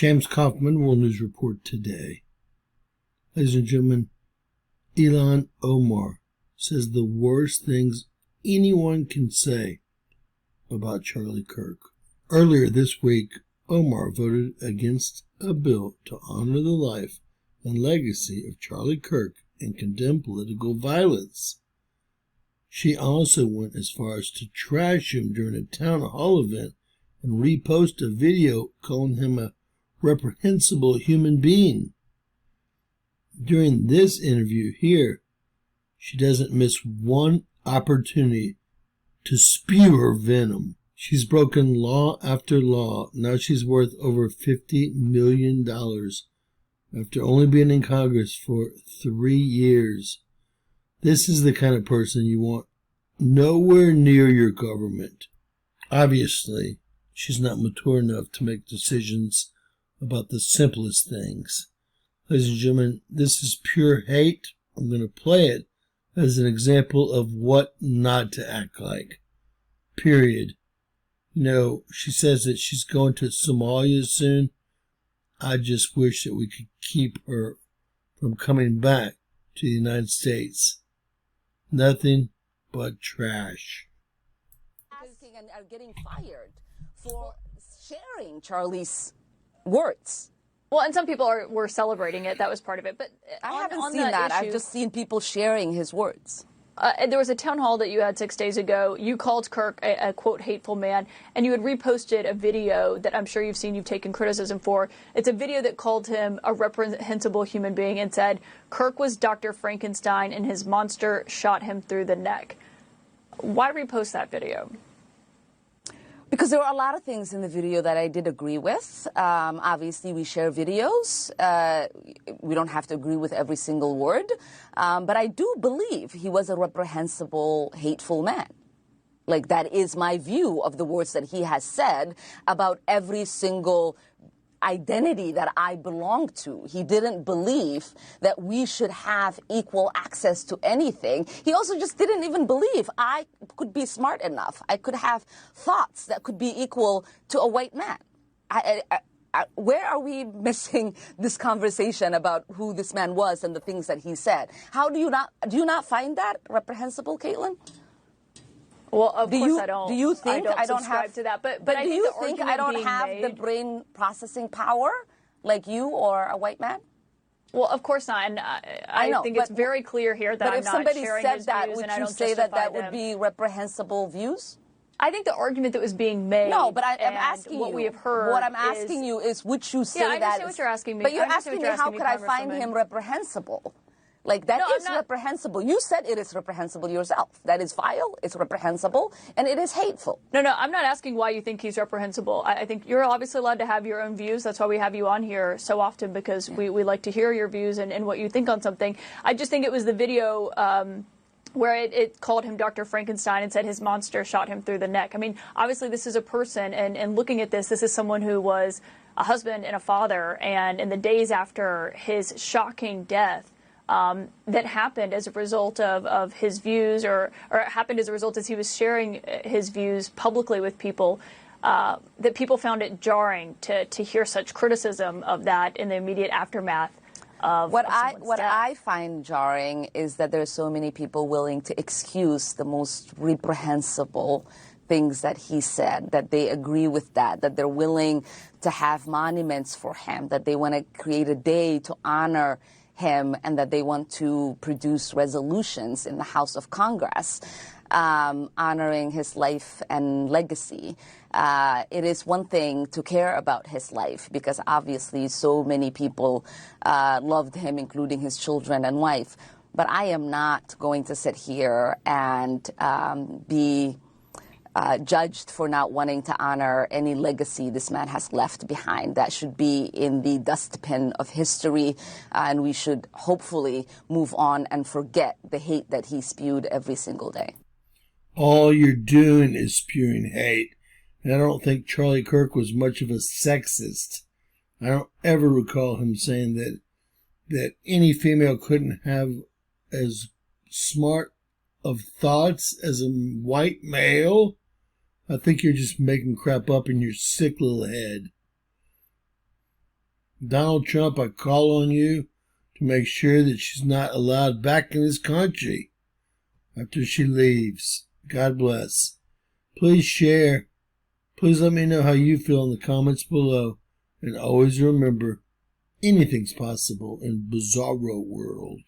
James Kaufman, World News Report today. Ladies and gentlemen, Ilhan Omar says the worst things anyone can say about Charlie Kirk. Earlier this week, Omar voted against a bill to honor the life and legacy of Charlie Kirk and condemn political violence. She also went as far as to trash him during a town hall event and repost a video calling him a reprehensible human being. During this interview here, she doesn't miss one opportunity to spew her venom. She's broken law after law. Now she's worth over $50 million after only being in Congress for 3 years. This is the kind of person you want nowhere near your government. Obviously, she's not mature enough to make decisions about the simplest things. Ladies and gentlemen, this is pure hate. I'm going to play it as an example of what not to act like. Period. You know, she says that she's going to Somalia soon. I just wish that we could keep her from coming back to the United States. Nothing but trash. And are getting fired for sharing Charlie's words. Well, and some people were celebrating it. That was part of it. But I haven't seen that. I've just seen people sharing his words. There was a town hall that you had 6 days ago. You called Kirk a quote, hateful man, and you had reposted a video that I'm sure you've seen you've taken criticism for. It's a video that called him a reprehensible human being and said, Kirk was Dr. Frankenstein and his monster shot him through the neck. Why repost that video? Because there were a lot of things in the video that I did agree with. Obviously, we share videos. We don't have to agree with every single word. But I do believe he was a reprehensible, hateful man. Like, that is my view of the words that he has said about every single identity that I belong to. He didn't believe that we should have equal access to anything. He also just didn't even believe I could be smart enough. I could have thoughts that could be equal to a white man. Where are we missing this conversation about who this man was and the things that he said? Do you not find that reprehensible, Caitlin? Well, of course I don't. Do you think I don't subscribe have to that? But do you think I don't have the brain processing power like you or a white man? Well, of course not. And I think it's very clear here that I'm not sharing his views, and I don't justify them. But if somebody said that, would you say that that would be reprehensible views? I think the argument that was being made. No, but I'm asking what you. We have heard. What I'm asking you is, would you say that? Yeah, I understand what you're asking me. But you're asking me, how could I find him reprehensible? Like, that is reprehensible. You said it is reprehensible yourself. That is vile, it's reprehensible, and it is hateful. No, I'm not asking why you think he's reprehensible. I think you're obviously allowed to have your own views. That's why we have you on here so often, because we like to hear your views and what you think on something. I just think it was the video where it called him Dr. Frankenstein and said his monster shot him through the neck. I mean, obviously this is a person, and looking at this is someone who was a husband and a father, and in the days after his shocking death, that happened as a result of his views, or it happened as a result as he was sharing his views publicly with people, that people found it jarring to hear such criticism of that in the immediate aftermath of what death. I find jarring is that there are so many people willing to excuse the most reprehensible things that he said, that they agree with that they're willing to have monuments for him, that they want to create a day to honor him, and that they want to produce resolutions in the House of Congress honoring his life and legacy. It is one thing to care about his life, because obviously so many people loved him, including his children and wife. But I am not going to sit here and be judged for not wanting to honor any legacy this man has left behind. That should be in the dustbin of history, and we should hopefully move on and forget the hate that he spewed every single day. All you're doing is spewing hate. And I don't think Charlie Kirk was much of a sexist. I don't ever recall him saying that any female couldn't have as smart of thoughts as a white male. I think you're just making crap up in your sick little head. Donald Trump, I call on you to make sure that she's not allowed back in this country after she leaves. God bless. Please share. Please let me know how you feel in the comments below. And always remember, anything's possible in Bizarro World.